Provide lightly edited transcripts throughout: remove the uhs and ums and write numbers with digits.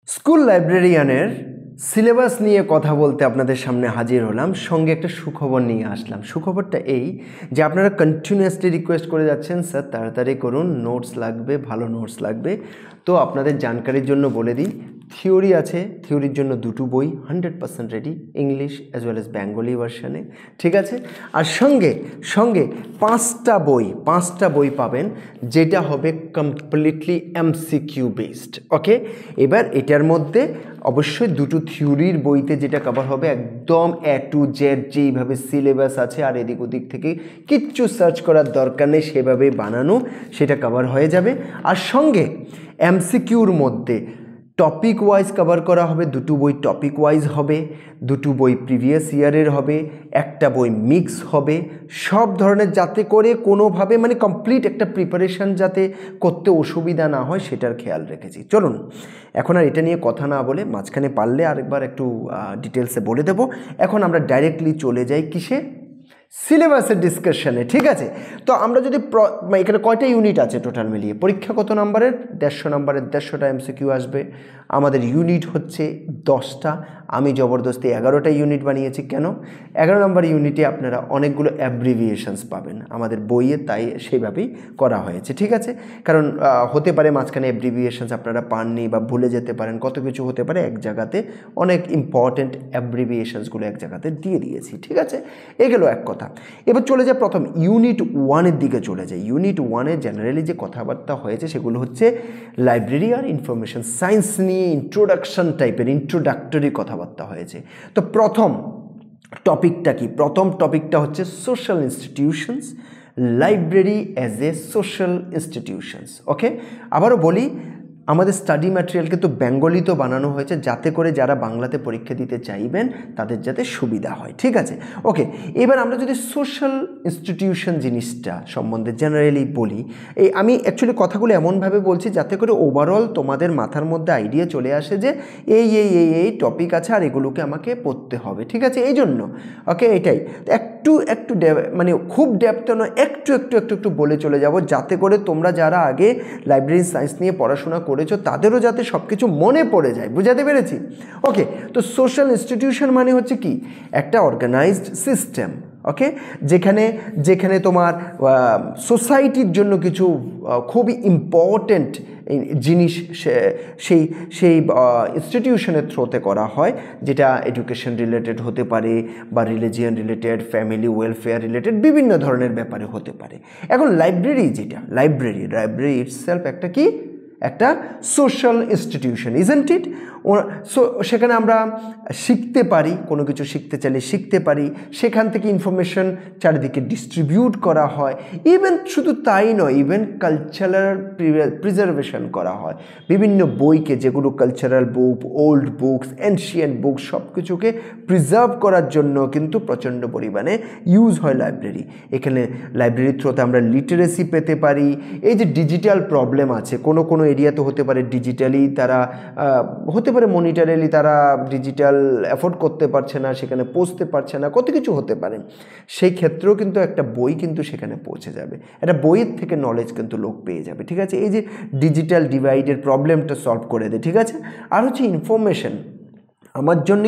School লাইব্রেরিয়ানের syllabus নিয়ে কথা বলতে আপনাদের সামনে হাজির হলাম, সঙ্গে একটা সুখবর নিয়ে আসলাম। সুখবরটা এই যে আপনারা কন্টিনিউয়াসলি রিকোয়েস্ট করে যাচ্ছেন, স্যার তাড়াতাড়ি করুন, নোটস লাগবে, ভালো নোটস লাগবে। তো আপনাদের জানকারির জন্য বলে দিই, থিওরি আছে, থিওরির জন্য দুটো বই 100% ready, English as well as Bengali ভার্সানে, ঠিক আছে। আর সঙ্গে সঙ্গে পাঁচটা বই পাবেন, যেটা হবে কমপ্লিটলি এমসিকিউ বেসড। ওকে, এবার এটার মধ্যে অবশ্যই দুটো থিওরির বইতে যেটা কভার হবে একদম A to Z যেইভাবে সিলেবাস আছে, আর এদিক ওদিক থেকে কিচ্ছু সার্চ করার দরকার নেই, সেভাবেই বানানো, সেটা কভার হয়ে যাবে। আর সঙ্গে এমসিকিউর মধ্যে টপিক ওয়াইজ কভার করা হবে, দুটো বই টপিক ওয়াইজ হবে, দুটো বই প্রিভিয়াস ইয়ারের হবে, একটা বই মিক্স হবে, সব ধরনের, যাতে করে কোনোভাবে মানে কমপ্লিট একটা প্রিপারেশান যাতে করতে অসুবিধা না হয় সেটার খেয়াল রেখেছি। চলুন এখন আর এটা নিয়ে কথা না বলে, মাঝখানে পারলে আরেকবার একটু ডিটেলসে বলে দেবো। এখন আমরা ডাইরেক্টলি চলে যাই কিসে, সিলেবাসের ডিসকাশনে, ঠিক আছে। তো আমরা যদি এখানে কয়টা ইউনিট আছে টোটাল মিলিয়ে, পরীক্ষা কত নাম্বারের, 150 নাম্বারের, 150টা এমসিকিউ আসবে। আমাদের ইউনিট হচ্ছে 10টা, আমি জবরদস্তি 11টা ইউনিট বানিয়েছি। কেন? 11 নম্বর ইউনিটে আপনারা অনেকগুলো অ্যাব্রিভিয়েশনস পাবেন আমাদের বইয়ে, তাই সেইভাবেই করা হয়েছে, ঠিক আছে। কারণ হতে পারে মাঝখানে অ্যাব্রিভিয়েশনস আপনারা পাননি বা ভুলে যেতে পারেন, কত কিছু হতে পারে, এক জায়গাতে অনেক ইম্পর্টেন্ট অ্যাব্রিভিয়েশনসগুলো এক জায়গাতে দিয়ে দিয়েছি, ঠিক আছে। এগুলো এক কথা। এবার চলে যায় প্রথম ইউনিট 1-এর দিকে চলে যায়। ইউনিট 1-এ জেনারেলি যে কথাবার্তা হয়েছে সেগুলো হচ্ছে লাইব্রেরি আর ইনফরমেশন সায়েন্স নিয়ে ইন্ট্রোডাকশন টাইপের, ইন্ট্রোডাক্টরি কথাবার্তা হয়েছে। তো প্রথম টপিকটা কি? প্রথম টপিকটা হচ্ছে social institutions, library as a social institutions. Okay, আবারও বলি, আমাদের স্টাডি ম্যাটেরিয়াল কিন্তু বেঙ্গলিতেও বানানো হয়েছে, যাতে করে যারা বাংলাতে পরীক্ষা দিতে চাইবেন তাদের যাতে সুবিধা হয়, ঠিক আছে। ওকে, এবার আমরা যদি সোশ্যাল ইনস্টিটিউশন জিনিসটা সম্বন্ধে জেনারেলি বলি, আমি অ্যাকচুয়ালি কথাগুলো এমনভাবে বলছি যাতে করে ওভারঅল তোমাদের মাথার মধ্যে আইডিয়া চলে আসে যে এই টপিক আছে আর এগুলোকে আমাকে পড়তে হবে, ঠিক আছে। এই জন্য ওকে, এটাই একটু মানে খুব ডেপথ নয়, একটু বলে চলে যাব, যাতে করে তোমরা যারা আগে লাইব্রেরি সায়েন্স নিয়ে পড়াশোনা করেছো তাদেরও যাতে সব কিছু মনে পড়ে যায়। বুঝাতে পেরেছি? ওকে, তো সোশ্যাল ইনস্টিটিউশন মানে হচ্ছে কি, একটা অর্গানাইজড সিস্টেম, ওকে, যেখানে তোমার সোসাইটির জন্য কিছু খুবই ইম্পর্টেন্ট জিনিস সেই ইনস্টিটিউশনের থ্রোতে করা হয়, যেটা এডুকেশন রিলেটেড হতে পারে বা religion related, family welfare related, বিভিন্ন ধরনের ব্যাপারে হতে পারে। এখন লাইব্রেরি যেটা, লাইব্রেরি ইটসেলফ একটা কি, একটা সোশ্যাল ইনস্টিটিউশন, ইজন্ট ইট? সেখানে আমরা শিখতে পারি, কোনো কিছু শিখতে চাইলে শিখতে পারি, সেখান থেকে ইনফরমেশন চারিদিকে ডিস্ট্রিবিউট করা হয়। ইভেন শুধু তাই নয়, ইভেন কালচারাল প্রিজার্ভেশন করা হয়। বিভিন্ন বইকে, যেগুলো কালচারাল বুক, ওল্ড বুকস, এনশিয়েন্ট বুকস, সব কিছুকে প্রিজার্ভ করার জন্য কিন্তু প্রচণ্ড পরিমাণে ইউজ হয় লাইব্রেরি। এখানে লাইব্রেরির থ্রুতে আমরা লিটারেসি পেতে পারি। এই যে ডিজিটাল প্রবলেম আছে, কোনো এরিয়াতে হতে পারে ডিজিটালি তারা, হতে পারে মনিটারিলি তারা ডিজিটাল অ্যাফোর্ড করতে পারছে না, সেখানে পৌঁছতে পারছে না, কত কিছু হতে পারে। সেই ক্ষেত্রেও কিন্তু একটা বই কিন্তু সেখানে পৌঁছে যাবে, একটা বইয়ের থেকে নলেজ কিন্তু লোক পেয়ে যাবে, ঠিক আছে। এই যে ডিজিটাল ডিভাইডের প্রবলেমটা সলভ করে দেয়, ঠিক আছে। আর হচ্ছে ইনফরমেশন, আমার জন্য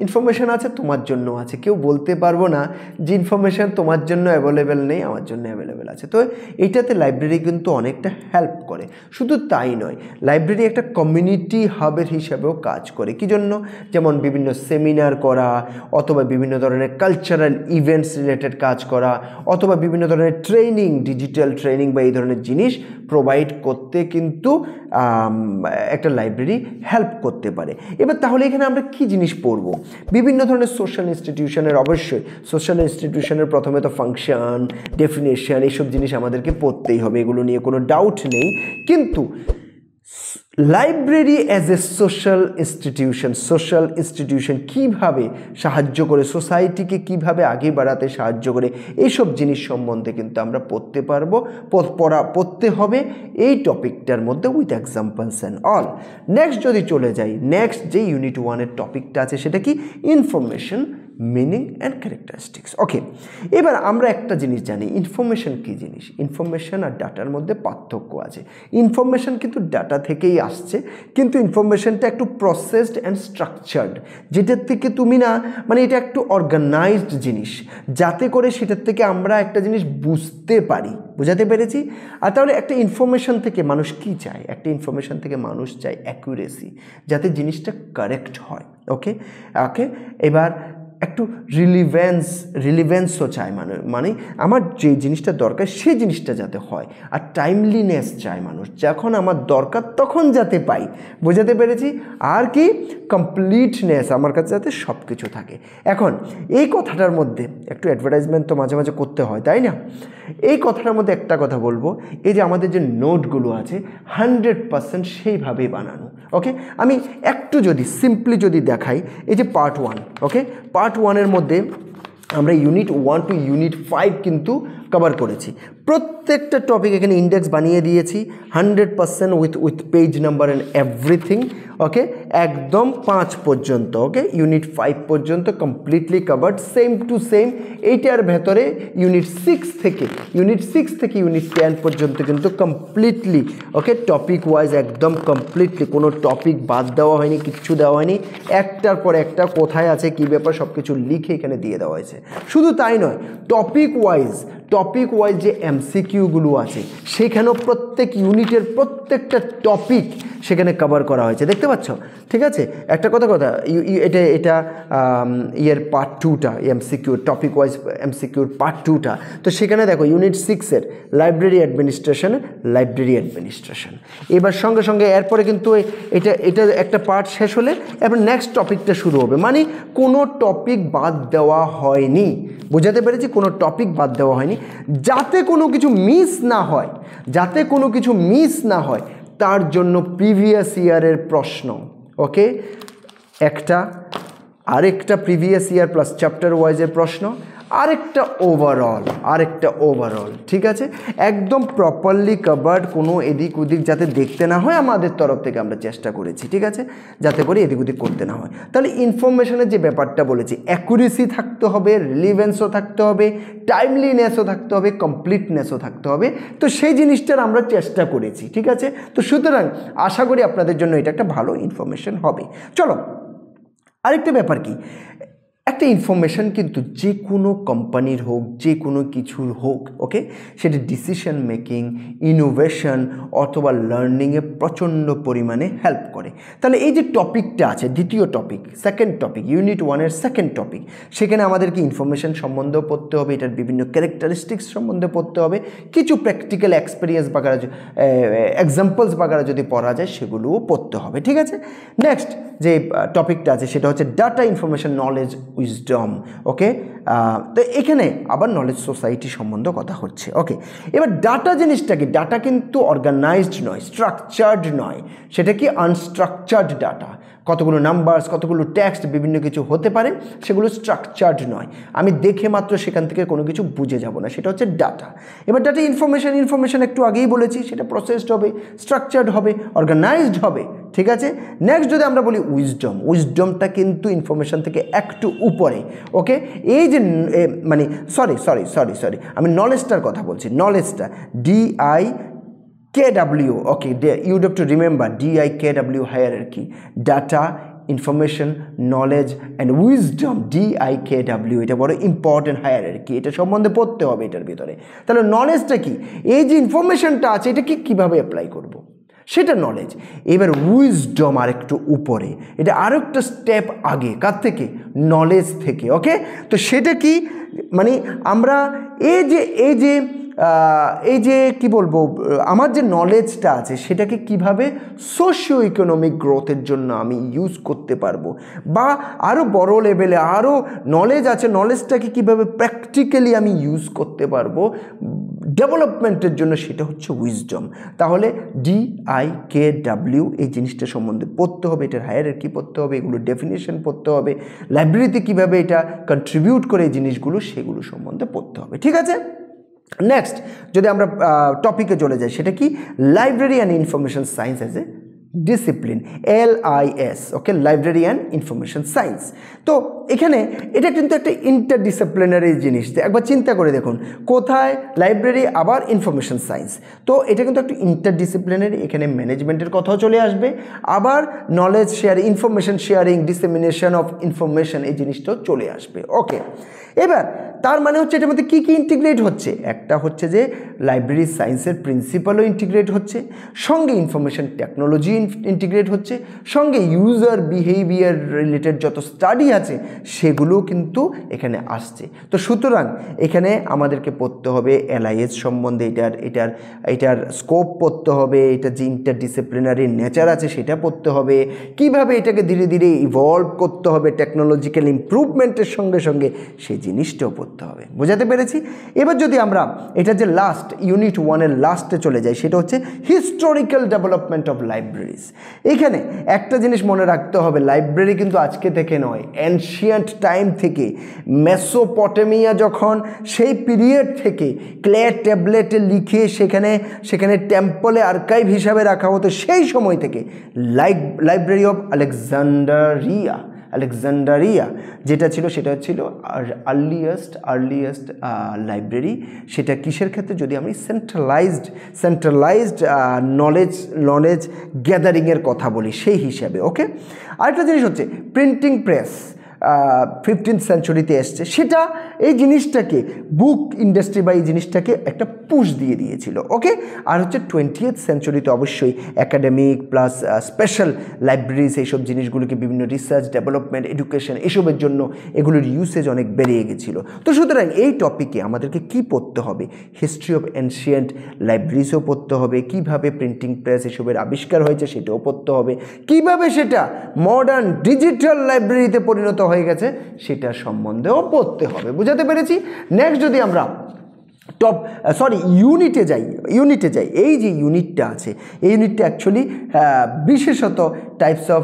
ইনফরমেশান আছে, তোমার জন্য আছে। কেউ বলতে পারবো না যে ইনফরমেশান তোমার জন্য অ্যাভেলেবেল নেই, আমার জন্য অ্যাভেলেবেল আছে। তো এইটাতে লাইব্রেরি কিন্তু অনেকটা হেল্প করে। শুধু তাই নয়, লাইব্রেরি একটা কমিউনিটি হাবের হিসাবেও কাজ করে। কী জন্য? যেমন বিভিন্ন সেমিনার করা, অথবা বিভিন্ন ধরনের কালচারাল ইভেন্টস রিলেটেড কাজ করা, অথবা বিভিন্ন ধরনের ট্রেনিং, ডিজিটাল ট্রেনিং বা এই ধরনের জিনিস প্রোভাইড করতে কিন্তু একটা লাইব্রেরি হেল্প করতে পারে। এবার তাহলে এখানে আমরা কি জিনিস পড়ব? বিভিন্ন ধরনের সোশ্যাল ইনস্টিটিউশনের, অবশ্যই সোশ্যাল ইনস্টিটিউশনের প্রথমে তো ফাংশন, ডেফিনেশন, এইসব জিনিস আমাদেরকে পড়তেই হবে, এগুলো নিয়ে কোনো ডাউট নেই। কিন্তু library as a social institution কীভাবে সাহায্য করে, সোসাইটিকে কীভাবে আগে বাড়াতে সাহায্য করে, এইসব জিনিস সম্বন্ধে কিন্তু আমরা পড়তে হবে এই টপিকটার মধ্যে, with examples and all. Next যদি চলে যাই, নেক্সট যে ইউনিট 1-এর টপিকটা আছে সেটা কি, ইনফরমেশন মিনিং অ্যান্ড ক্যারেক্টারিস্টিক্স। ওকে, এবার আমরা একটা জিনিস জানি, ইনফরমেশন কী জিনিস। ইনফরমেশন আর ডাটার মধ্যে পার্থক্য আছে। ইনফরমেশন কিন্তু ডাটা থেকেই আসছে, কিন্তু ইনফরমেশনটা একটু প্রসেসড অ্যান্ড স্ট্রাকচার্ড, যেটার থেকে তুমি না মানে এটা একটু অর্গানাইজড জিনিস, যাতে করে সেটার থেকে আমরা একটা জিনিস বুঝতে পারি। বুঝাতে পেরেছি? আর তাহলে একটা ইনফরমেশন থেকে মানুষ কি চায়? একটা ইনফরমেশন থেকে মানুষ চায় অ্যাকুরেসি, যাতে জিনিসটা কারেক্ট হয়। ওকে ওকে, এবার একটু রিলিভেন্সও চায় মানে আমার যে জিনিসটা দরকার সেই জিনিসটা যাতে হয়, আর টাইমলিনেস চায় মানুষ, যখন আমার দরকার তখন যাতে পাই। বোঝাতে পেরেছি? আর কি কমপ্লিটনেস, আমার কাছে যাতে সব কিছু থাকে। এখন এই কথাটার মধ্যে একটু অ্যাডভার্টাইজমেন্ট তো মাঝে মাঝে করতে হয়, তাই না? এই কথাটার মধ্যে একটা কথা বলবো, এই যে আমাদের যে নোটগুলো আছে 100% সেইভাবেই বানানো। ওকে, আমি একটু যদি সিম্পলি যদি দেখাই, এই যে পার্ট 1, ওকে, পার্ট 1-এর মধ্যে আমরা ইউনিট 1 টু ইউনিট 5 কিন্তু কভার করেছি। প্রত্যেকটা টপিক এখানে ইন্ডেক্স বানিয়ে দিয়েছি 100% with page number and everything. Okay, একদম 5 পর্যন্ত, ওকে, ইউনিট 5 পর্যন্ত completely covered, same to same. এইটার ভেতরে ইউনিট 6 থেকে ইউনিট 10 পর্যন্ত কিন্তু কমপ্লিটলি, ওকে, টপিক ওয়াইজ একদম কমপ্লিটলি, কোনো টপিক বাদ দেওয়া হয়নি, কিচ্ছু দেওয়া হয়নি, একটার পর একটা কোথায় আছে কী ব্যাপার সব কিছু লিখে এখানে দিয়ে দেওয়া হয়েছে। শুধু তাই নয়, টপিক ওয়াইজ যে এমসিকিউগুলো আছে সেখানেও প্রত্যেক ইউনিটের প্রত্যেকটা টপিক সেখানে কভার করা হয়েছে, দেখতে পাচ্ছ? ঠিক আছে, একটা কথা এটা ইয়ের পার্ট 2টা এমসিকিউর, টপিক ওয়াইজ এমসিকিউর পার্ট 2টা। তো সেখানে দেখো ইউনিট 6-এর লাইব্রেরি অ্যাডমিনিস্ট্রেশন। এবার সঙ্গে সঙ্গে এরপরে কিন্তু এটা একটা পার্ট শেষ হলে এবার নেক্সট টপিকটা শুরু হবে, মানে কোনো টপিক বাদ দেওয়া হয়নি। বোঝাতে পেরেছি? কোনো টপিক বাদ দেওয়া হয়নি, যাতে কোনো কিছু মিস না হয় তার জন্য প্রিভিয়াস ইয়ারের প্রশ্ন, ওকে, আরেকটা প্রিভিয়াস ইয়ার প্লাস চ্যাপ্টার ওয়াইজের প্রশ্ন, আরেকটা ওভারঅল, ঠিক আছে, একদম প্রপারলি কভার্ড, কোনো এদিক ওদিক যাতে দেখতে না হয় আমাদের তরফ থেকে আমরা চেষ্টা করেছি, ঠিক আছে, যাতে করে এদিক ওদিক করতে না হয়। তাহলে ইনফরমেশনের যে ব্যাপারটা বলেছি, অ্যাকুরেসি থাকতে হবে, রিলিভেন্সও থাকতে হবে, টাইমলিনেসও থাকতে হবে, কমপ্লিটনেসও থাকতে হবে। তো সেই জিনিসটার আমরা চেষ্টা করেছি, ঠিক আছে। তো সুতরাং আশা করি আপনাদের জন্য এটা একটা ভালো ইনফরমেশন হবে। চলো, আরেকটা ব্যাপার কি, একটা ইনফরমেশন কিন্তু যে কোনো কোম্পানির হোক, যে কোনো কিছুর হোক, ওকে, সেটা ডিসিশন মেকিং, ইনোভেশন অথবা লার্নিংয়ে প্রচণ্ড পরিমাণে হেল্প করে। তাহলে এই যে টপিকটা আছে, সেকেন্ড টপিক ইউনিট 1-এর সেকেন্ড টপিক, সেখানে আমাদেরকে ইনফরমেশন সম্বন্ধেও পড়তে হবে, এটার বিভিন্ন ক্যারেক্টারিস্টিক্স সম্বন্ধে পড়তে হবে, কিছু প্র্যাকটিক্যাল এক্সপিরিয়েন্স বাগারা, এক্সাম্পলস বাগারা যদি পড়া যায় সেগুলোও পড়তে হবে, ঠিক আছে। নেক্সট যে টপিকটা আছে সেটা হচ্ছে ডাটা, ইনফরমেশন, নলেজ, উইজডম। ওকে, তো এখানে আবার নলেজ সোসাইটি সম্বন্ধে কথা হচ্ছে। ওকে, এবার ডাটা জিনিসটা কি? ডাটা কিন্তু অর্গানাইজড নয়, স্ট্রাকচার্ড নয়, সেটা কি আনস্ট্রাকচার্ড ডাটা। কতগুলো নাম্বারস, কতগুলো টেক্সট, বিভিন্ন কিছু হতে পারে, সেগুলো স্ট্রাকচার্ড নয়। আমি দেখে মাত্র সেখান থেকে কোনো কিছু বুঝে যাব না, সেটা হচ্ছে ডাটা। এবার ডাটা ইনফরমেশন একটু আগেই বলেছি, সেটা প্রসেসড হবে, স্ট্রাকচার্ড হবে, অর্গানাইজড হবে, ঠিক আছে। নেক্সট যদি আমরা বলি উইজডমটা কিন্তু ইনফরমেশন থেকে একটু উপরে। ওকে, এই যে মানে সরি আমি নলেজটার কথা বলছি, নলেজটা DIKW, okay, you have to remember DIKW hierarchy, data, information, knowledge and wisdom, DIKW, এটা বড় ইম্পর্টেন্ট হায়ারার্কি, এটা সম্বন্ধে পড়তে হবে এটার ভিতরে। তাহলে নলেজটা কি? এই যে ইনফরমেশনটা আছে এটাকে কীভাবে অ্যাপ্লাই করব, সেটা নলেজ। এবার উইজডম আর একটু উপরে, এটা আরও একটা স্টেপ আগে, কার থেকে? নলেজ থেকে। ওকে, তো সেটা কি, মানে আমরা এই যে কি বলবো, আমার যে নলেজটা আছে সেটাকে কিভাবে সোশিও ইকোনমিক গ্রোথের জন্য আমি ইউজ করতে পারবো, বা আরও বড় লেভেলে আরও নলেজ আছে, নলেজটাকে কিভাবে প্র্যাকটিক্যালি আমি ইউজ করতে পারবো ডেভেলপমেন্টের জন্য, সেটা হচ্ছে উইজডম। তাহলে DIKW এই জিনিসটা সম্বন্ধে পড়তে হবে, এটার হায়ারার্কি পড়তে হবে, এগুলো ডেফিনেশন পড়তে হবে, লাইব্রেরিতে কিভাবে এটা কন্ট্রিবিউট করে এই জিনিসগুলো, সেগুলো সম্বন্ধে পড়তে হবে, ঠিক আছে। নেক্সট যদি আমরা টপিকে চলে যাই, সেটা কি? Library and information science as a discipline, LIS, okay, library and information science. তো এখানে এটা কিন্তু একটা ইন্টারডিসিপ্লিনারি জিনিস, একবার চিন্তা করে দেখুন কোথায় লাইব্রেরি আবার ইনফরমেশন সায়েন্স, তো এটা কিন্তু একটা ইন্টারডিসিপ্লিনারি, এখানে ম্যানেজমেন্টের কথাও চলে আসবে, আবার knowledge share, information sharing, dissemination of information, এই জিনিসটাও চলে আসবে। ওকে, এবার তার মানে হচ্ছে এটার মধ্যে কী কী ইন্টিগ্রেট হচ্ছে, একটা হচ্ছে যে লাইব্রেরি সায়েন্সের প্রিন্সিপালও ইন্টিগ্রেট হচ্ছে, সঙ্গে ইনফরমেশন টেকনোলজি ইন্টিগ্রেট হচ্ছে, সঙ্গে ইউজার বিহেভিয়ার রিলেটেড যত স্টাডি আছে সেগুলোও কিন্তু এখানে আসছে। তো সুতরাং এখানে আমাদেরকে পড়তে হবে LIS সম্বন্ধে, এটার স্কোপ পড়তে হবে, এটার যে ইন্টারডিসিপ্লিনারি নেচার আছে সেটা পড়তে হবে, কিভাবে এটাকে ধীরে ধীরে ইভলভ করতে হবে টেকনোলজিক্যাল ইমপ্রুভমেন্টের সঙ্গে সঙ্গে, সেই জিনিসটাও পড়তে হবে। বোঝাতে পেরেছি? এবার যদি আমরা এটা যে লাস্ট ইউনিট 1-এর লাস্টে চলে যাই, সেটা হচ্ছে হিস্টোরিক্যাল ডেভেলপমেন্ট অফ লাইব্রেরিজ। এখানে একটা জিনিস মনে রাখতে হবে, লাইব্রেরি কিন্তু আজকে থেকে নয়, অ্যানশিয়েন্ট টাইম থেকে, মেসোপটেমিয়া যখন, সেই পিরিয়ড থেকে ক্লে ট্যাবলেটে লিখে সেখানে টেম্পলে আর্কাইভ হিসাবে রাখা হতো, সেই সময় থেকে লাইব্রেরি অফ আলেকজান্ডারিয়া যেটা ছিল, সেটা ছিল আর্লিয়েস্ট লাইব্রেরি। সেটা কিসের ক্ষেত্রে, যদি আমি সেন্ট্রালাইজড নলেজ গ্যাদারিংয়ের কথা বলি সেই হিসাবে। ওকে, আরেকটা জিনিস হচ্ছে প্রিন্টিং প্রেস 15th সেঞ্চুরিতে এসছে, সেটা এই জিনিসটাকে বুক ইন্ডাস্ট্রি বা এই জিনিসটাকে একটা পুশ দিয়ে দিয়েছিল। ওকে, আর হচ্ছে 20th সেঞ্চুরিতে অবশ্যই একাডেমিক প্লাস স্পেশাল লাইব্রেরিজ, এইসব জিনিসগুলোকে বিভিন্ন রিসার্চ, ডেভেলপমেন্ট, এডুকেশন, এসবের জন্য এগুলোর ইউসেজ অনেক বেড়ে গেছিলো। তো সুতরাং এই টপিকে আমাদেরকে কি পড়তে হবে, হিস্ট্রি অফ এনশিয়েন্ট লাইব্রেরিজও পড়তে হবে, কিভাবে প্রিন্টিং প্রেস এসবের আবিষ্কার হয়েছে সেটাও পড়তে হবে, কিভাবে সেটা মডার্ন ডিজিটাল লাইব্রেরিতে পরিণত হয়ে গেছে সেটা সম্বন্ধেও পড়তে হবে। বুঝাতে পেরেছি? নেক্সট যদি আমরা ইউনিটে যাই, এই যে ইউনিটটা আছে, এই ইউনিটটা অ্যাকচুয়ালি বিশেষত টাইপস অফ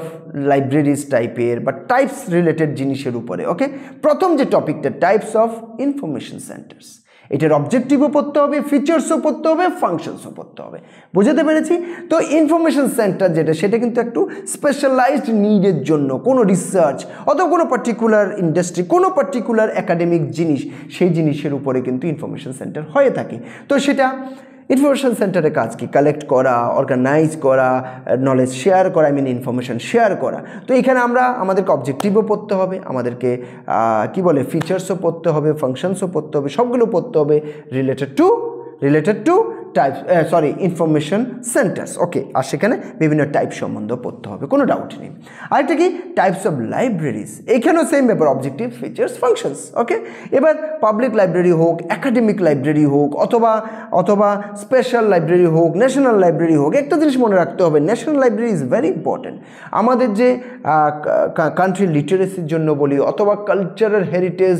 লাইব্রেরিজ টাইপের বা টাইপস রিলেটেড জিনিসের উপরে। ওকে, প্রথম যে টপিকটা টাইপস অফ ইনফরমেশন সেন্টার্স, এটার অবজেক্টিভও পড়তে হবে, ফিচার্সও পড়তে হবে, ফাংশনসও পড়তে হবে। বুঝাতে পেরেছি? তো ইনফরমেশন সেন্টার যেটা, সেটা কিন্তু একটু স্পেশালাইজড নিডের জন্য, কোনো রিসার্চ অথবা কোনো পার্টিকুলার ইন্ডাস্ট্রি, কোনো পার্টিকুলার একাডেমিক জিনিস, সেই জিনিসের উপরে কিন্তু ইনফরমেশন সেন্টার হয়ে থাকে। তো সেটা ইনফরমেশন সেন্টারের কাজ কি, কালেক্ট করা, অর্গানাইজ করা, নলেজ শেয়ার করা, ইনফরমেশন শেয়ার করা। তো এখানে আমাদেরকে অবজেক্টিভও পড়তে হবে, আমাদেরকে ফিচার্সও পড়তে হবে, ফাংশনসও পড়তে হবে, সবগুলো পড়তে হবে রিলেটেড টু ইনফরমেশন সেন্টার্স। ওকে, আর সেখানে বিভিন্ন টাইপ সম্বন্ধে পড়তে হবে, কোনো ডাউট নেই। আরেকটা কি, টাইপস অফ লাইব্রেরিজ, এইখানেও সেম ব্যাপার, অবজেক্টিভ, ফিচার্স, ফাংশনস। ওকে, এবার পাবলিক লাইব্রেরি হোক, একাডেমিক লাইব্রেরি হোক, অথবা স্পেশাল লাইব্রেরি হোক, ন্যাশনাল লাইব্রেরি হোক, একটা জিনিস মনে রাখতে হবে, national library is very important. আমাদের যে কান্ট্রি লিটারেসির জন্য বলি, অথবা কালচারাল হেরিটেজ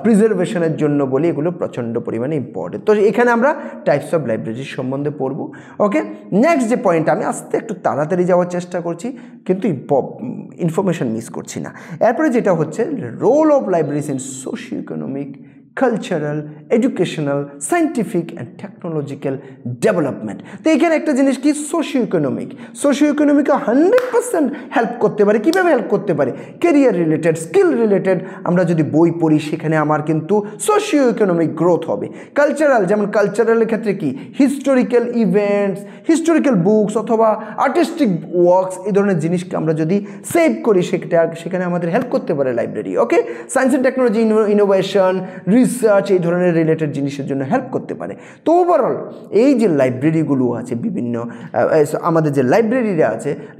প্রিজার্ভেশনের জন্য বলি, এগুলো প্রচণ্ড পরিমাণে ইম্পর্টেন্ট। তো এখানে আমরা টাইপস অফ লাইব্রেরি সম্বন্ধে পড়ব। ওকে, নেক্সট যে পয়েন্ট, আমি আস্তে একটু তাড়াতাড়ি যাওয়ার চেষ্টা করছি, কিন্তু ইনফরমেশন মিস করছি না। এরপরে যেটা হচ্ছে role of libraries in socio economic, cultural, educational, scientific and technological development. তো এখানে একটা জিনিস কি, সোশিও ইকোনমিকে 100% হেল্প করতে পারে। কীভাবে হেল্প করতে পারে? কেরিয়ার রিলেটেড, স্কিল রিলেটেড, আমরা যদি বই পড়ি সেখানে আমার কিন্তু সোশিও ইকোনমিক গ্রোথ হবে। কালচারাল, যেমন কালচারালের ক্ষেত্রে কি, হিস্টোরিক্যাল ইভেন্টস, হিস্টোরিক্যাল বুকস অথবা আর্টিস্টিক ওয়ার্কস, এই ধরনের জিনিসকে আমরা যদি সেভ করি সেখানে আমাদের হেল্প করতে পারে library. Okay, science and technology, innovation, research, এই ধরনের রিলেটেড জিনিসের জন্য হেল্প করতে পারে। তো ওভারঅল এই যে লাইব্রেরিগুলো আছে, বিভিন্ন আমাদের যে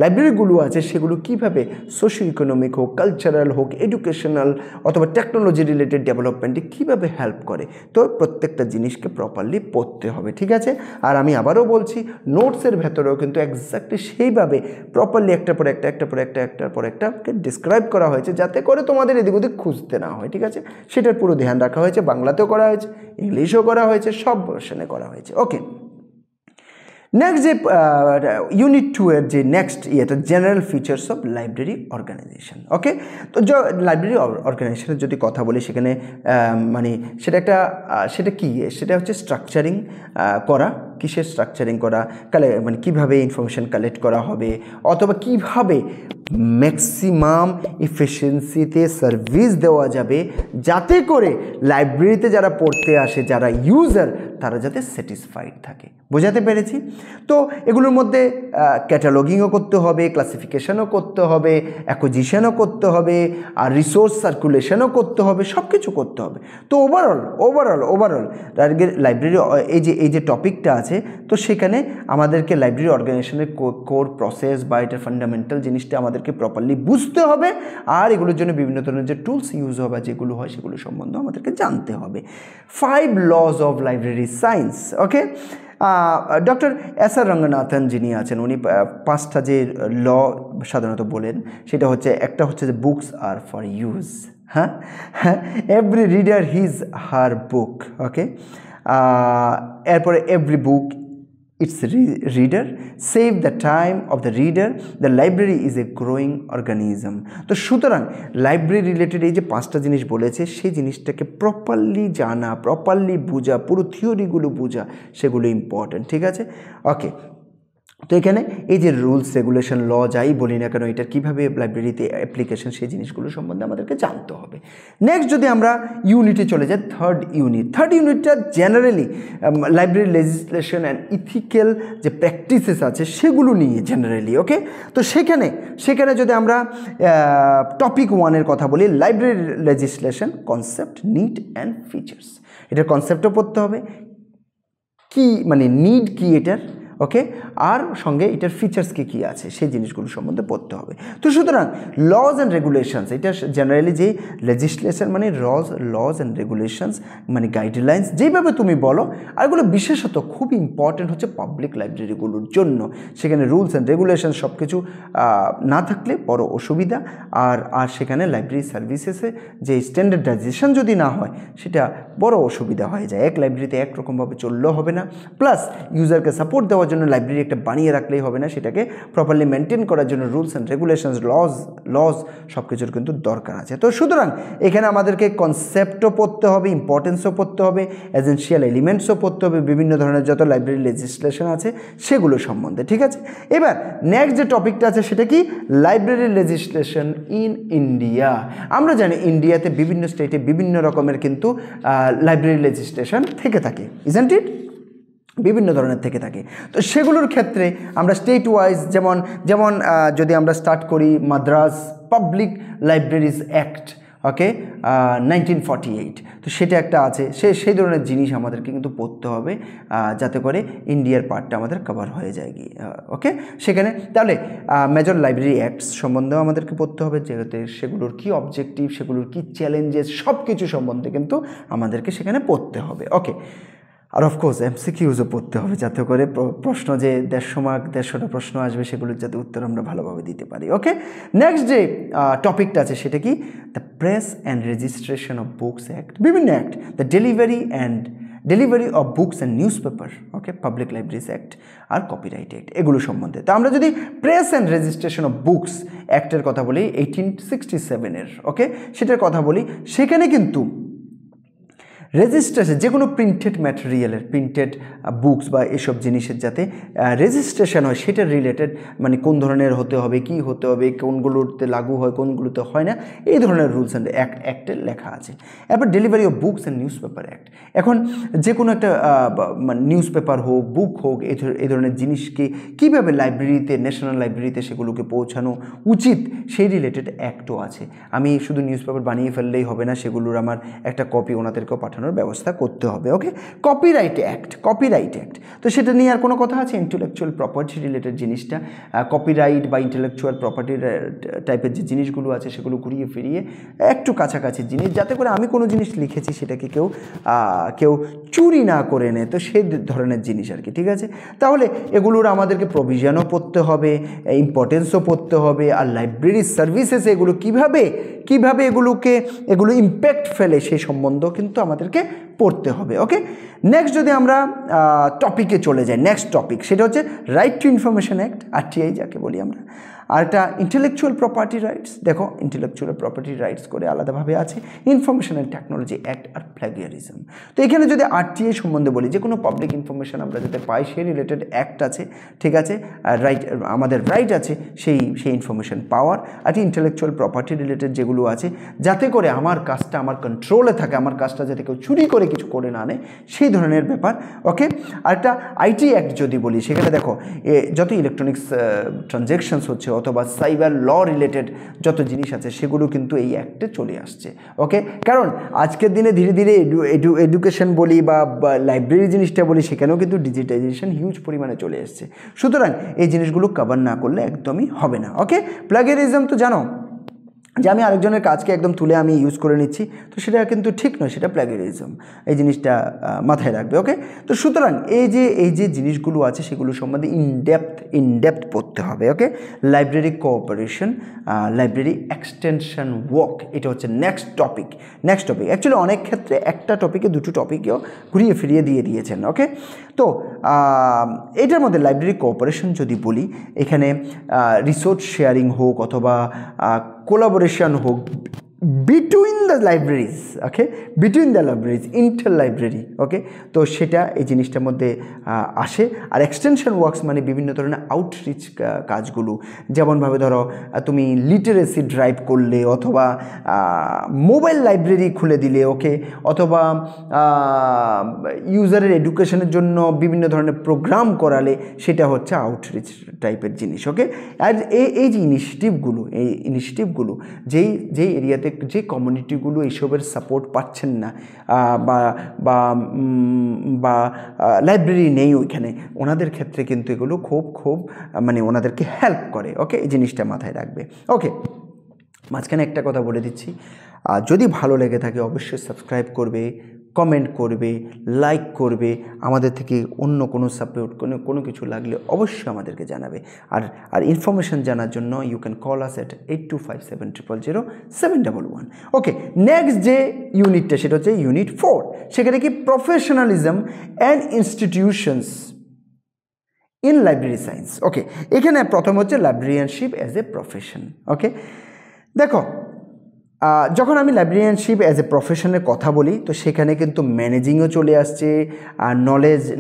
লাইব্রেরিগুলো আছে সেগুলো কীভাবে সোশিও ইকোনমিক হোক, কালচারাল হোক, এডুকেশনাল অথবা টেকনোলজি রিলেটেড ডেভেলপমেন্টে কীভাবে হেল্প করে, তো প্রত্যেকটা জিনিসকে প্রপারলি পড়তে হবে। ঠিক আছে, আর আমি আবারও বলছি, নোটসের ভেতরেও কিন্তু এক্স্যাক্টলি সেইভাবে প্রপারলি একটার পর একটা ডিসক্রাইব করা হয়েছে, যাতে করে তোমাদের এদিক ওদিক খুঁজতে না হয়। ঠিক আছে, সেটার পুরো ধ্যান রাখা হয়েছে, বাংলাতেও করা হয়েছে, ইংলিশেও করা হয়েছে, সব ভার্সনে করা হয়েছে। ওকে, নেক্সট যে ইউনিট 2 এর যে নেক্সট ইয়েটা general features of library organization. Okay, তো লাইব্রেরি অর্গানাইজেশনের যদি কথা বলি সেখানে মানে সেটা কি, সেটা হচ্ছে স্ট্রাকচারিং করা। কিসের স্ট্রাকচারিং করা? মানে কীভাবে ইনফরমেশন কালেক্ট করা হবে, অথবা কিভাবে ম্যাক্সিমাম এফিসিয়েন্সিতে সার্ভিস দেওয়া যাবে, যাতে করে লাইব্রেরিতে যারা পড়তে আসে, যারা ইউজার, তারা যাতে স্যাটিসফাইড থাকে। বোঝাতে পেরেছি? তো এগুলোর মধ্যে ক্যাটালগিংও করতে হবে, ক্লাসিফিকেশনও করতে হবে, অ্যাকুইজিশনও করতে হবে, আর রিসোর্স সার্কুলেশনও করতে হবে, সব কিছু করতে হবে। তো ওভারঅল লাইব্রেরি এই যে টপিকটা আছে, তো সেখানে আমাদেরকে লাইব্রেরি অর্গানাইজেশনের কোর প্রসেস বা এটার ফান্ডামেন্টাল জিনিসটা আমাদেরকে প্রপারলি বুঝতে হবে, আর এগুলোর জন্য বিভিন্ন ধরনের যে টুলস ইউজ হবে, যেগুলো হয় সেগুলো সম্বন্ধে আমাদেরকে জানতে হবে। 5 lodge of library science. Okay, doctor S.R.. Ranganathan যিনি আছেন, উনি 5টা যে ল সাধারণত বলেন, সেটা হচ্ছে, একটা হচ্ছে যে বুকস আর ফর ইউজ। হ্যাঁ, এভরি রিডার হিজ হার বুক। ওকে, এরপরে every book it's reader, save the time of the reader, the library is a growing organism. তো সুতরাং লাইব্রেরি রিলেটেড এই যে 5টা জিনিস বলেছে, সেই জিনিসটাকে প্রপারলি জানা, প্রপারলি বোঝা, পুরো থিওরিগুলো বোঝা, সেগুলো ইম্পর্ট্যান্ট। ঠিক আছে? ওকে, তো এখানে এই যে রুলস রেগুলেশন ল যাই বলি না কেন, এটার কীভাবে লাইব্রেরিতে অ্যাপ্লিকেশন, সেই জিনিসগুলো সম্বন্ধে আমাদেরকে জানতে হবে। নেক্সট যদি আমরা ইউনিটে চলে যাই, থার্ড ইউনিটটা generally library legislation and ethical যে প্র্যাকটিসেস আছে সেগুলো নিয়ে জেনারেলি। ওকে, তো সেখানে যদি আমরা টপিক 1-এর কথা বলি, library legislation concept, need and features. এটার কনসেপ্টও পড়তে হবে, কি মানে নিড কি এটার, ওকে, আর সঙ্গে এটার ফিচার্স কী আছে সেই জিনিসগুলো সম্বন্ধে পড়তে হবে। তো সুতরাং লজ অ্যান্ড রেগুলেশনস, এটা জেনারেলি যে লেজিসলেশন মানে লজ অ্যান্ড রেগুলেশনস মানে গাইডলাইন্স, যেভাবে তুমি বলো, আর এগুলো বিশেষত খুব ইম্পর্টেন্ট হচ্ছে পাবলিক লাইব্রেরিগুলোর জন্য। সেখানে রুলস অ্যান্ড রেগুলেশন সব কিছু না থাকলে বড় অসুবিধা, আর সেখানে লাইব্রেরি সার্ভিসেসে যে স্ট্যান্ডার্ডাইজেশন যদি না হয়, সেটা বড় অসুবিধা হয়ে যায়। এক লাইব্রেরিতে একরকমভাবে চললেও হবে না, প্লাস ইউজারকে সাপোর্ট দেওয়ার জন্য লাইব্রেরি একটা বানিয়ে রাখলেই হবে না, সেটাকে প্রপারলি মেনটেন করার জন্য রুলস অ্যান্ড রেগুলেশনস, লজ সব কিছুর কিন্তু দরকার আছে। তো সুতরাং এখানে আমাদেরকে কনসেপ্টও পড়তে হবে, ইম্পর্টেন্সও পড়তে হবে, এসেনশিয়াল এলিমেন্টসও পড়তে হবে, বিভিন্ন ধরনের যত লাইব্রেরি লেজিসলেশন আছে সেগুলো সম্বন্ধে। ঠিক আছে, এবার নেক্সট যে টপিকটা আছে সেটা কি, লাইব্রেরি লেজিসলেশন ইন ইন্ডিয়া। আমরা জানি ইন্ডিয়াতে বিভিন্ন স্টেটে বিভিন্ন রকমের কিন্তু লাইব্রেরি লেজিসলেশন থেকে থাকে, ইজন্ট ইট? বিভিন্ন ধরনের থেকে থাকে। তো সেগুলোর ক্ষেত্রে আমরা স্টেট ওয়াইজ যেমন যদি আমরা স্টার্ট করি, মাদ্রাস পাবলিক লাইব্রেরিজ অ্যাক্ট, ওকে, 1948, তো সেটা একটা আছে, সেই ধরনের জিনিস আমাদেরকে কিন্তু পড়তে হবে, যাতে করে ইন্ডিয়ার পার্টটা আমাদের কভার হয়ে যায় গিয়ে। ওকে, সেখানে তাহলে মেজর লাইব্রেরি অ্যাক্টস সম্বন্ধেও আমাদেরকে পড়তে হবে, যেহেতু সেগুলোর কী অবজেক্টিভ, সেগুলোর কী চ্যালেঞ্জেস, সব কিছু সম্বন্ধে কিন্তু আমাদেরকে সেখানে পড়তে হবে। ওকে, আর অফকোর্স এমসিকিউজও পড়তে হবে, যাতে করে প্রশ্ন যে 150টা প্রশ্ন আসবে, সেগুলোর যাতে উত্তর আমরা ভালোভাবে দিতে পারি। ওকে, নেক্সট যে টপিকটা আছে সেটা কি, the press and registration of books act, বিভিন্ন act, the delivery of books and newspaper, okay, public libraries act, আর কপিরাইট অ্যাক্ট, এগুলো সম্বন্ধে। তো আমরা যদি press and registration of books অ্যাক্টের কথা বলি 1867-এর, ওকে, সেটার কথা বলি, সেখানে কিন্তু রেজিস্ট্রেশন, যে কোনো প্রিন্টেড ম্যাটেরিয়ালের, প্রিন্টেড বুকস বা এসব জিনিসের যাতে রেজিস্ট্রেশন হয়, সেটা রিলেটেড, মানে কোন ধরনের হতে হবে, কি হতে হবে, কোনগুলোতে লাগু হয়, কোনগুলোতে হয় না, এই ধরনের রুলস অ্যান্ড অ্যাক্টে লেখা আছে। এরপর delivery of books and news paper act. এখন যে কোনো একটা নিউজ পেপার হোক, বুক হোক, এই ধরনের জিনিসকে কীভাবে লাইব্রেরিতে, ন্যাশনাল লাইব্রেরিতে সেগুলোকে পৌঁছানো উচিত, সেই রিলেটেড অ্যাক্টও আছে। আমি শুধু নিউজ পেপার বানিয়ে ফেললেই হবে না, সেগুলোর আমার একটা কপি ওনাদেরকেও পাঠানোর ব্যবস্থা করতে হবে। ওকে, কপিরাইট অ্যাক্ট, তো সেটা নিয়ে আর কোনো কথা আছে? ইন্টেলেকচুয়াল প্রপার্টি রিলেটেড জিনিসটা, কপিরাইট বা ইন্টেলেকচুয়াল প্রপার্টি টাইপের যে জিনিসগুলো আছে, সেগুলো ঘুরিয়ে ফিরিয়ে একটু কাছাকাছি জিনিস, যাতে করে আমি কোনো জিনিস লিখেছি সেটাকে কেউ চুরি না করে নেয়, তো সেই ধরনের জিনিস আর কি। ঠিক আছে, তাহলে এগুলোর আমাদেরকে প্রভিশনও পড়তে হবে, ইম্পর্টেন্সও পড়তে হবে, আর লাইব্রেরি সার্ভিসেস এগুলো কীভাবে এগুলো ইম্প্যাক্ট ফেলে সেই সম্বন্ধেও কিন্তু আমাদের আমাদেরকে পড়তে হবে। ওকে, নেক্সট যদি আমরা টপিকে চলে যাই, নেক্সট টপিক সেটা হচ্ছে right to information act, RTI যাকে বলি আমরা। আর একটা ইন্টেলেকচুয়াল প্রপার্টি রাইটস, দেখো ইন্টেলেকচুয়াল প্রপার্টি রাইটস করে আলাদাভাবে আছে, ইনফরমেশন অ্যান্ড টেকনোলজি অ্যাক্ট আর প্লাগিয়ারিজম। তো এখানে যদি আরটিআই সম্বন্ধে বলি, যে কোনো পাবলিক ইনফরমেশন আমরা যাতে পাই সেই রিলেটেড অ্যাক্ট আছে, ঠিক আছে, রাইট, আমাদের রাইট আছে সেই ইনফরমেশন পাওয়ার। আর ইন্টেলেকচুয়াল প্রপার্টি রিলেটেড যেগুলো আছে, যাতে করে আমার কাজটা আমার কন্ট্রোলে থাকে, আমার কাজটা যাতে কেউ চুরি করে কিছু করে না আনে, সেই ধরনের ব্যাপার। ওকে, আর একটা আইটি অ্যাক্ট যদি বলি, সেখানে দেখো যত ইলেকট্রনিক্স ট্রানজ্যাকশনস হচ্ছে অথবা সাইবার ল রিলেটেড যত জিনিস আছে সেগুলো কিন্তু এই অ্যাক্টে চলে আসছে। ওকে, কারণ আজকের দিনে ধীরে ধীরে এডুকেশন বলি বা লাইব্রেরি জিনিসটা বলি, সেখানেও কিন্তু ডিজিটাইজেশন হিউজ পরিমাণে চলে এসছে। সুতরাং এই জিনিসগুলো কভার না করলে একদমই হবে না। ওকে, প্লাগিয়ারিজম তো জানো যে আমি আরেকজনের কাজকে একদম তুলে আমি ইউজ করে নিচ্ছি, তো সেটা কিন্তু ঠিক নয়, সেটা প্লাগিয়ারিজম, এই জিনিসটা মাথায় রাখবে। ওকে, তো সুতরাং এই যে জিনিসগুলো আছে সেগুলো সম্বন্ধে ইনডেপথ পড়তে হবে। Okay, library cooperation, library extension work, এটা হচ্ছে নেক্সট টপিক। অ্যাকচুয়ালি অনেক ক্ষেত্রে একটা টপিকে দুটো টপিকেও ঘুরিয়ে ফিরিয়ে দিয়ে দিয়েছেন। ওকে, তো এটার মধ্যে লাইব্রেরি কোঅপারেশন যদি বলি, এখানে রিসোর্স শেয়ারিং হোক অথবা কোলাবোরেশন হোক between the libraries, okay, inter library. Okay, তো সেটা এই জিনিসটার মধ্যে আসে। আর এক্সটেনশন ওয়ার্কস মানে বিভিন্ন ধরনের আউটরিচ কাজগুলো, যেমনভাবে ধরো তুমি লিটারেসি ড্রাইভ করলে অথবা মোবাইল লাইব্রেরি খুলে দিলে, ওকে, অথবা ইউজারের এডুকেশনের জন্য বিভিন্ন ধরনের প্রোগ্রাম করালে, সেটা হচ্ছে আউটরিচ টাইপের জিনিস। ওকে, আর এই যে ইনিশিয়েটিভগুলো যেই এরিয়াতে যে কমিউনিটিগুলো এইসবের সাপোর্ট পাচ্ছেন না বা লাইব্রেরি নেই ওইখানে, ওনাদের ক্ষেত্রে কিন্তু এগুলো খুব মানে ওনাদেরকে হেল্প করে। ওকে, এই জিনিসটা মাথায় রাখবে। ওকে, মাঝখানে একটা কথা বলে দিচ্ছি, যদি ভালো লেগে থাকে অবশ্যই সাবস্ক্রাইব করবে, কমেন্ট করবে, লাইক করবে, আমাদের থেকে অন্য কোনো সাপোর্ট কোনো কিছু লাগলে অবশ্যই আমাদেরকে জানাবে। আর ইনফরমেশান জানার জন্য you can call us at 8257000711। Okay, next যে ইউনিটটা সেটা হচ্ছে ইউনিট 4, সেখানে কি professionalism and institutions in library science. Okay, এখানে প্রথম হচ্ছে লাইব্রেরিয়ানশিপ অ্যাজ এ প্রফেশন। ওকে, দেখো যখন আমি লাইব্রেরিয়ানশিপ অ্যাজ এ প্রফেশনের কথা বলি, তো সেখানে কিন্তু ম্যানেজিংও চলে আসছে, আর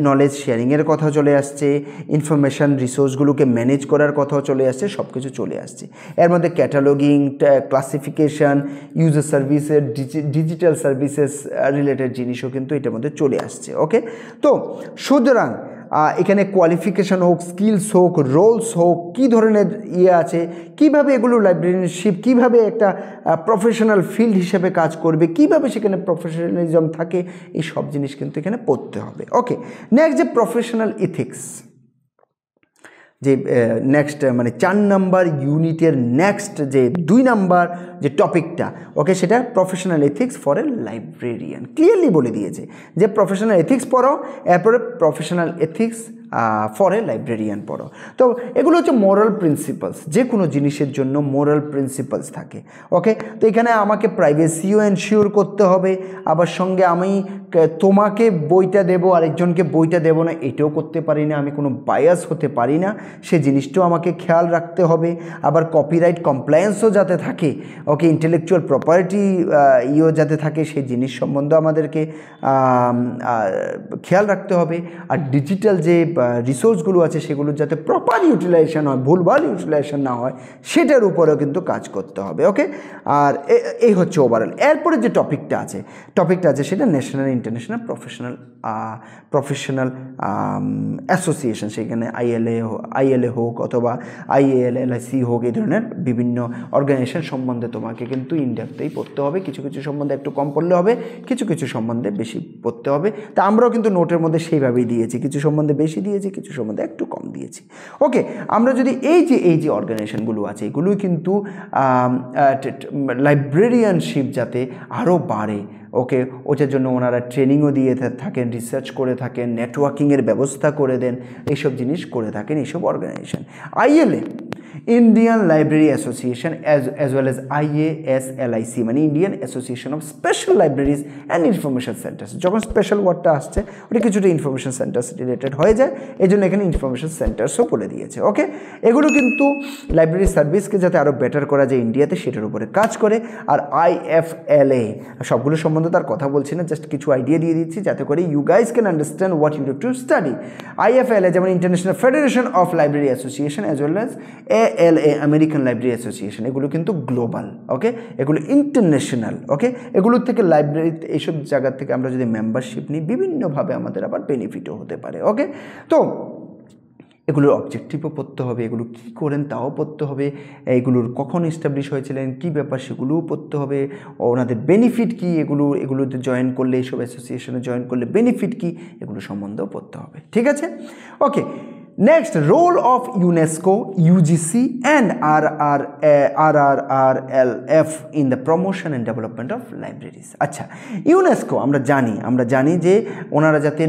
নলেজ শেয়ারিংয়ের কথাও চলে আসছে, ইনফরমেশান রিসোর্সগুলোকে ম্যানেজ করার কথাও চলে আসছে, সব কিছু চলে আসছে। এর মধ্যে ক্যাটালগিং, ক্লাসিফিকেশান, ইউজার সার্ভিসের, ডিজিটাল সার্ভিসেস রিলেটেড জিনিসও কিন্তু এটার মধ্যে চলে আসছে। ওকে, তো সুতরাং এখানে কোয়ালিফিকেশান হোক, স্কিলস হোক, রোলস হোক, কী ধরনের আছে, কীভাবে এগুলো লাইব্রেরিয়ানশিপ কীভাবে একটা প্রফেশনাল ফিল্ড হিসেবে কাজ করবে, কীভাবে সেখানে প্রফেশনালিজম থাকে, এই সব জিনিস কিন্তু এখানে পড়তে হবে। ওকে, নেক্সট যে প্রফেশনাল ইথিক্স, যে নেক্সট মানে 4 নাম্বার ইউনিটের নেক্সট যে 2 নাম্বার যে টপিকটা, ওকে, সেটা professional ethics for a librarian. Clearly বলে দিয়েছে যে প্রফেশনাল এথিক্স পড়ো, এরপরে professional ethics for a librarian পড়ো। তো এগুলো হচ্ছে মোরাল প্রিন্সিপালস, যে কোনো জিনিসের জন্য মোরাল প্রিন্সিপালস থাকে। ওকে, তো এখানে আমাকে প্রাইভেসিও এনশিওর করতে হবে, আবার সঙ্গে আমি তোমাকে বইটা দেবো আরেকজনকে বইটা দেবো না, এটাও করতে পারি না, আমি কোনো বায়াস হতে পারি না, সে জিনিসটাও আমাকে খেয়াল রাখতে হবে। আবার কপিরাইট কমপ্লায়েন্সও যাতে থাকে, ওকে, ইন্টেলেকচুয়াল প্রপার্টি যাতে থাকে, সেই জিনিস সম্বন্ধে আমাদেরকে খেয়াল রাখতে হবে। আর ডিজিটাল যে রিসোর্সগুলো আছে সেগুলো যাতে প্রপার ইউটিলাইজেশন হয়, ভুলভাল ইউটিলাইজেশন না হয়, সেটার উপরেও কিন্তু কাজ করতে হবে। ওকে, আর এই হচ্ছে ওভারঅল। এরপরে যে টপিকটা আছে সেটা ন্যাশনাল ইন্টারন্যাশনাল প্রফেশনাল অ্যাসোসিয়েশন, সেখানে আইএলএ হোক অথবা আইএলএলআইসি হোক, এই ধরনের বিভিন্ন অর্গানাইজেশন সম্বন্ধে তোমাকে কিন্তু ইনডেপথেই পড়তে হবে। কিছু কিছু সম্বন্ধে একটু কম পড়লে হবে, কিছু কিছু সম্বন্ধে বেশি পড়তে হবে। তা আমরাও কিন্তু নোটের মধ্যে সেইভাবেই দিয়েছি, কিছু সম্বন্ধে বেশি দিয়েছি, কিছু সম্বন্ধে একটু কম দিয়েছি। ওকে, আমরা যদি এই যে অর্গানাইজেশনগুলো আছে এগুলোই কিন্তু লাইব্রেরিয়ানশিপ যাতে আরও বাড়ে, ওকে, ওটার জন্য ওনারা ট্রেনিংও দিয়ে থাকেন, রিসার্চ করে থাকেন, নেটওয়ার্কিংয়ের ব্যবস্থা করে দেন, এইসব জিনিস করে থাকেন এইসব organisation. Indian library association as well as IASLIC, মানে Indian association of special libraries and information centres. যখন স্পেশাল ওয়ার্ডটা আসছে ওটা কিছুটা ইনফরমেশন সেন্টার্স রিলেটেড হয়ে যায়, এই জন্য এখানে ইনফরমেশন সেন্টার্সও বলে দিয়েছে। ওকে, এগুলো কিন্তু লাইব্রেরি সার্ভিসকে যাতে আরও বেটার করা যায় ইন্ডিয়াতে সেটার উপরে কাজ করে। আর IFLA সবগুলো সম্বন্ধে তার কথা বলছি না, জাস্ট কিছু আইডিয়া দিয়ে দিচ্ছি যাতে করে you guys can understand what you have to study. IFLA যেমন international federation of library association as well as ALA American library association, এগুলো কিন্তু গ্লোবাল। ওকে, এগুলো ইন্টারন্যাশনাল। ওকে, এগুলোর থেকে লাইব্রেরিতে এইসব জায়গার থেকে আমরা যদি মেম্বারশিপ নিই বিভিন্নভাবে আমাদের আবার বেনিফিটও হতে পারে। ওকে, তো এগুলোর অবজেক্টিভও পড়তে হবে, এগুলো কী করেন তাও পড়তে হবে, এগুলোর কখন এস্টাবলিশ হয়েছিলেন, কী ব্যাপার সেগুলোও পড়তে হবে, ওনাদের বেনিফিট কী, এগুলোতে জয়েন করলে, এইসব অ্যাসোসিয়েশনে জয়েন করলে বেনিফিট কী, এগুলো সম্বন্ধেও পড়তে হবে। ঠিক আছে? Okay, next, role of UNESCO, UGC and RRRLF in the promotion and development of libraries. আচ্ছা, ইউনেস্কো আমরা জানি যে ওনারা যাতে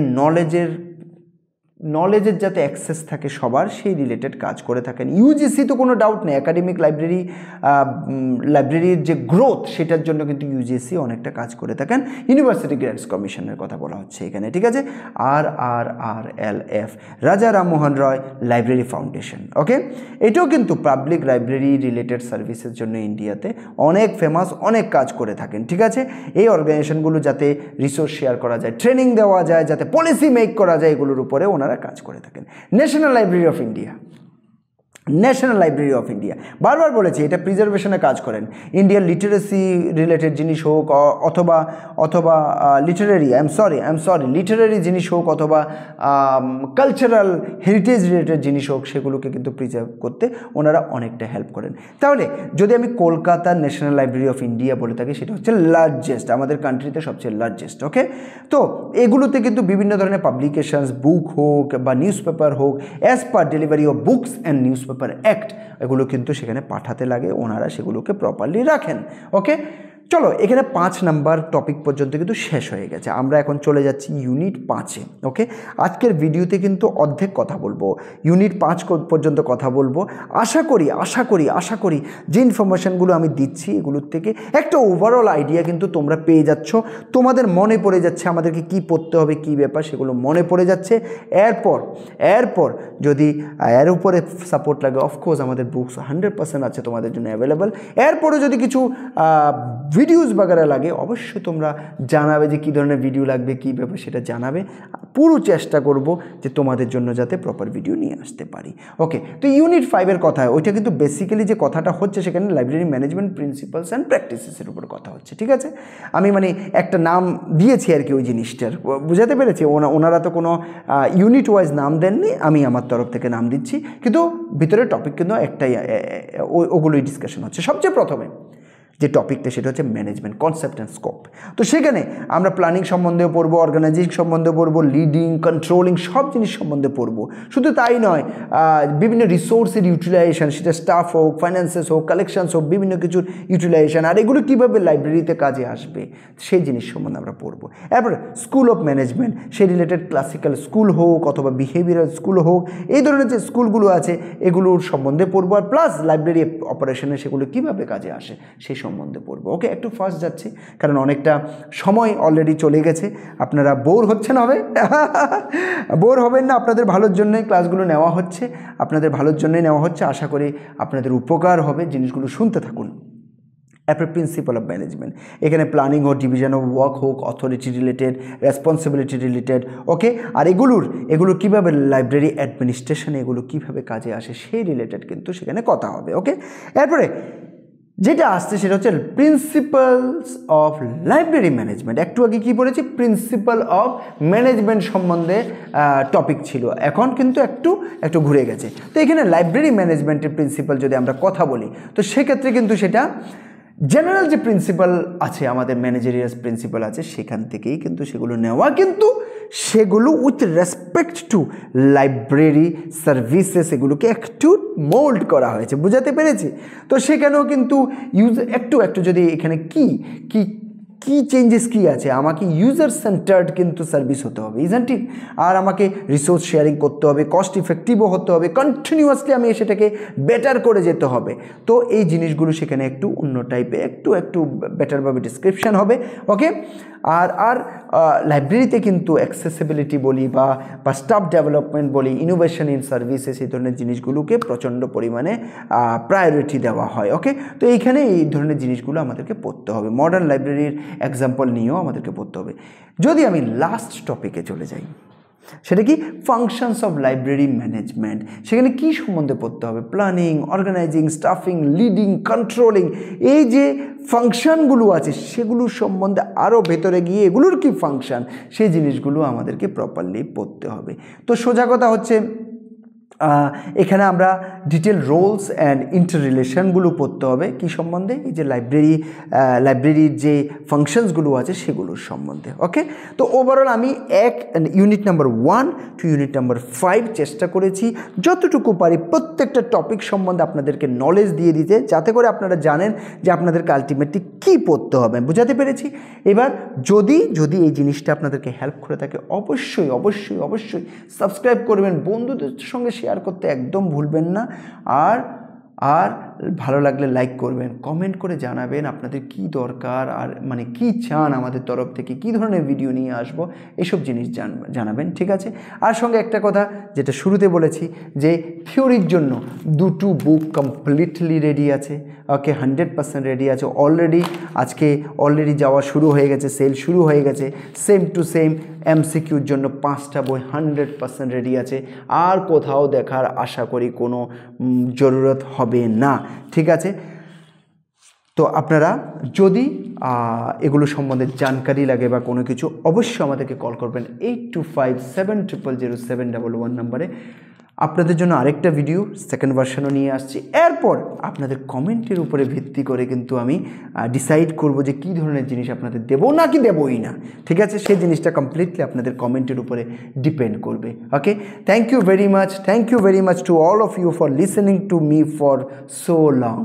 নলেজের যাতে অ্যাক্সেস থাকে সবার, সেই রিলেটেড কাজ করে থাকেন। UGC তো কোনো ডাউট নেই, একাডেমিক লাইব্রেরির যে গ্রোথ সেটার জন্য কিন্তু UGC অনেকটা কাজ করে থাকেন। ইউনিভার্সিটি গ্র্যান্টস কমিশনের কথা বলা হচ্ছে এখানে। ঠিক আছে? RRRLF, রাজা রামমোহন রয় লাইব্রেরি ফাউন্ডেশন। ওকে, এটাও কিন্তু পাবলিক লাইব্রেরি রিলেটেড সার্ভিসের জন্য ইন্ডিয়াতে অনেক ফেমাস, অনেক কাজ করে থাকেন। ঠিক আছে? এই অর্গানাইজেশনগুলো যাতে রিসোর্স শেয়ার করা যায়, ট্রেনিং দেওয়া যায়, যাতে পলিসি মেক করা যায়, এগুলোর উপরে ওনারা কাজ করে থাকেন। ন্যাশনাল লাইব্রেরি অফ ইন্ডিয়া বারবার বলেছি এটা প্রিজার্ভেশনে কাজ করেন। ইন্ডিয়ান লিটারেসি রিলেটেড জিনিস হোক অথবা লিটারেরি জিনিস হোক অথবা কালচারাল হেরিটেজ রিলেটেড জিনিস হোক, সেগুলোকে কিন্তু প্রিজার্ভ করতে ওনারা অনেকটা হেল্প করেন। তাহলে যদি আমি কলকাতার ন্যাশনাল লাইব্রেরি অফ ইন্ডিয়া বলে থাকি, সেটা হচ্ছে লার্জেস্ট, আমাদের কান্ট্রিতে সবচেয়ে লার্জেস্ট। ওকে, তো এগুলোতে কিন্তু বিভিন্ন ধরনের পাবলিকেশনস, বুক হোক বা নিউজ পেপার হোক, as per delivery of books and news paper act, এগুলো কিন্তু সেখানে পাঠাতে লাগে, ওনারা সেগুলোকে প্রপারলি রাখেন। ওকে, চলো এখানে 5 নাম্বার টপিক পর্যন্ত কিন্তু শেষ হয়ে গেছে। আমরা এখন চলে যাচ্ছি ইউনিট 5-এ। ওকে, আজকের ভিডিওতে কিন্তু অর্ধেক কথা বলবো, ইউনিট 5 পর্যন্ত কথা বলবো। আশা করি যে ইনফরমেশানগুলো আমি দিচ্ছি এগুলোর থেকে একটা ওভারঅল আইডিয়া কিন্তু তোমরা পেয়ে যাচ্ছ, তোমাদের মনে পড়ে যাচ্ছে আমাদেরকে কি পড়তে হবে, কি ব্যাপার সেগুলো মনে পড়ে যাচ্ছে। এরপর যদি এর উপরে সাপোর্ট লাগে, অফকোর্স আমাদের বুকস 100% আছে তোমাদের জন্য অ্যাভেলেবেল। এরপরে যদি কিছু ভিডিওস বাগারা লাগে, অবশ্যই তোমরা জানাবে যে কী ধরনের ভিডিও লাগবে, কী ব্যাপার সেটা জানাবে। পুরো চেষ্টা করব যে তোমাদের জন্য যাতে প্রপার ভিডিও নিয়ে আসতে পারি। ওকে, তো ইউনিট 5-এর কথা, ওইটা কিন্তু বেসিক্যালি যে কথাটা হচ্ছে সেখানে লাইব্রেরি ম্যানেজমেন্ট প্রিন্সিপালস অ্যান্ড প্র্যাকটিসেসের উপর কথা হচ্ছে। ঠিক আছে? আমি মানে একটা নাম দিয়েছি আর কি ওই জিনিসটার, বুঝাতে পেরেছি? ওনারা তো কোনো ইউনিট ওয়াইজ নাম দেননি, আমি আমার তরফ থেকে নাম দিচ্ছি, কিন্তু ভিতরে টপিক কিন্তু একটাই, ওগুলোই ডিসকাশন হচ্ছে। সবচেয়ে প্রথমে যে টপিকটা সেটা হচ্ছে ম্যানেজমেন্ট কনসেপ্ট অ্যান্ড স্কোপ। তো সেখানে আমরা প্ল্যানিং সম্বন্ধেও পড়বো, অর্গানাইজিং সম্বন্ধে পড়বো, লিডিং, কন্ট্রোলিং, সব জিনিস সম্বন্ধে পড়বো। শুধু তাই নয়, বিভিন্ন রিসোর্সের ইউটিলাইজেশন, সেটা স্টাফ হোক, ফাইন্যান্সেস হোক, কালেকশনস হোক, বিভিন্ন কিছুর ইউটিলাইজেশন, আর এগুলো কীভাবে লাইব্রেরিতে কাজে আসবে সেই জিনিস সম্বন্ধে আমরা পড়বো। এরপরে স্কুল অফ ম্যানেজমেন্ট, সেই রিলেটেড ক্লাসিক্যাল স্কুল হোক অথবা বিহেভিয়ারাল স্কুল হোক, এই ধরনের যে স্কুলগুলো আছে এগুলোর সম্বন্ধে পড়বো। আর প্লাস লাইব্রেরি অপারেশনে সেগুলো কীভাবে কাজে আসে সেই সম্বন্ধে পড়বো। ওকে, একটু ফাস্ট যাচ্ছি কারণ অনেকটা সময় অলরেডি চলে গেছে, আপনারা বোর হচ্ছেন হবে বোর হবেন না, আপনাদের ভালোর জন্যই ক্লাসগুলো নেওয়া হচ্ছে, আপনাদের ভালোর জন্যই নেওয়া হচ্ছে। আশা করি আপনাদের উপকার হবে, জিনিসগুলো শুনতে থাকুন। এরপর প্রিন্সিপাল অফ ম্যানেজমেন্ট, এখানে প্ল্যানিং হোক, ডিভিশন অফ ওয়ার্ক হোক, অথরিটি রিলেটেড, রেসপন্সিবিলিটি রিলেটেড। ওকে, আর এগুলো কীভাবে লাইব্রেরি অ্যাডমিনিস্ট্রেশন, এগুলো কীভাবে কাজে আসে সেই রিলেটেড কিন্তু সেখানে কথা হবে। ওকে, এরপরে যেটা আসছে সেটা হচ্ছে প্রিন্সিপালস অফ লাইব্রেরি ম্যানেজমেন্ট। একটু আগে কী পড়েছি, প্রিন্সিপাল অফ ম্যানেজমেন্ট সম্বন্ধে টপিক ছিল, এখন কিন্তু একটু ঘুরে গেছে। তো এখানে লাইব্রেরি ম্যানেজমেন্টের প্রিন্সিপাল যদি আমরা কথা বলি, তো সেক্ষেত্রে কিন্তু সেটা জেনারেল যে প্রিন্সিপাল আছে, আমাদের ম্যানেজারিয়াল প্রিন্সিপাল আছে, সেখান থেকেই কিন্তু সেগুলো নেওয়া, কিন্তু সেগুলো with respect to library services এগুলোকে একটু মোল্ড করা হয়েছে, বুঝাতে পেরেছি? তো সেখানেও কিন্তু একটু যদি এখানে কি কি চেঞ্জেস কি আছে, আমাকে ইউজার সেন্টার্ড কিন্তু সার্ভিস হতে হবে, ইজন্ট ইট? আর আমাকে রিসোর্স শেয়ারিং করতে হবে, কস্ট ইফেক্টিভও হতে হবে, কন্টিনিউয়াসলি আমি সেটাকে বেটার করে যেতে হবে। তো এই জিনিসগুলো সেখানে একটু অন্য টাইপে একটু বেটারভাবে ডিসক্রিপশান হবে, ওকে? আর লাইব্রেরিতে কিন্তু অ্যাক্সেসিবিলিটি বলি বা স্টাফ ডেভেলপমেন্ট বলি, ইনোভেশন ইন সার্ভিসেস, এই ধরনের জিনিসগুলোকে প্রচণ্ড পরিমাণে প্রায়োরিটি দেওয়া হয়, ওকে? তো এইখানে এই ধরনের জিনিসগুলো আমাদেরকে পড়তে হবে, মডার্ন লাইব্রেরির এক্সাম্পল নিয়েও আমাদেরকে পড়তে হবে। যদি আমি লাস্ট টপিকে চলে যাই, সেটা কি? Functions of library management. সেখানে কি সম্বন্ধে পড়তে হবে? Planning, organising, staffing, leading, controlling, এই যে ফাংশনগুলো আছে সেগুলোর সম্বন্ধে আরও ভেতরে গিয়ে এগুলোর কি ফাংশন, সেই জিনিসগুলো আমাদেরকে প্রপারলি পড়তে হবে। তো সোজা কথা হচ্ছে এখানে আমরা ডিটেল রোলস অ্যান্ড ইন্টার রিলেশনগুলো পড়তে হবে কি সম্বন্ধে? এই যে লাইব্রেরির যে ফাংশনসগুলো আছে সেগুলোর সম্বন্ধে, ওকে? তো ওভারঅল আমি unit number 1 to unit number 5 চেষ্টা করেছি যতটুকু পারি প্রত্যেকটা টপিক সম্বন্ধে আপনাদেরকে নলেজ দিয়ে দিতে, যাতে করে আপনারা জানেন যে আপনাদেরকে আলটিমেটলি কী পড়তে হবে। বুঝাতে পেরেছি? এবার যদি এই জিনিসটা আপনাদেরকে হেল্প করে থাকে অবশ্যই অবশ্যই অবশ্যই সাবস্ক্রাইব করবেন, বন্ধুদের সঙ্গে শেয়ার করতে একদম ভুলবেন না। আর ভালো লাগলে লাইক করবেন, কমেন্ট করে জানাবেন আপনাদের কি দরকার, আর মানে কি চান আমাদের তরফ থেকে, কি ধরনের ভিডিও নিয়ে আসবো, এসব জিনিস জানাবেন, ঠিক আছে? আর সঙ্গে একটা কথা যেটা শুরুতে বলেছি, যে থিওরির জন্য 2টো বুক কমপ্লিটলি রেডি আছে, ওকে? 100% রেডি আছে অলরেডি যাওয়া শুরু হয়ে গেছে, সেল শুরু হয়ে গেছে। সেম টু সেম MCQর জন্য 5টা বই 100% রেডি আছে, আর কোথাও দেখার আশা করি কোনো জরুরত হবে না, ঠিক আছে? তো আপনারা যদি এগুলো সম্বন্ধে জানকারি লাগে বা কোনো কিছু, অবশ্যই আমাদেরকে কল করবেন 8257000711 নাম্বারে। আপনাদের জন্য আরেকটা ভিডিও সেকেন্ড ভার্সনও নিয়ে আসছি। এরপর আপনাদের কমেন্টের উপরে ভিত্তি করে কিন্তু আমি ডিসাইড করব যে কী ধরনের জিনিস আপনাদের দেবো নাকি দেবই না, ঠিক আছে? সেই জিনিসটা কমপ্লিটলি আপনাদের কমেন্টের উপরে ডিপেন্ড করবে, okay? Thank you very much to all of you for listening to me for so long.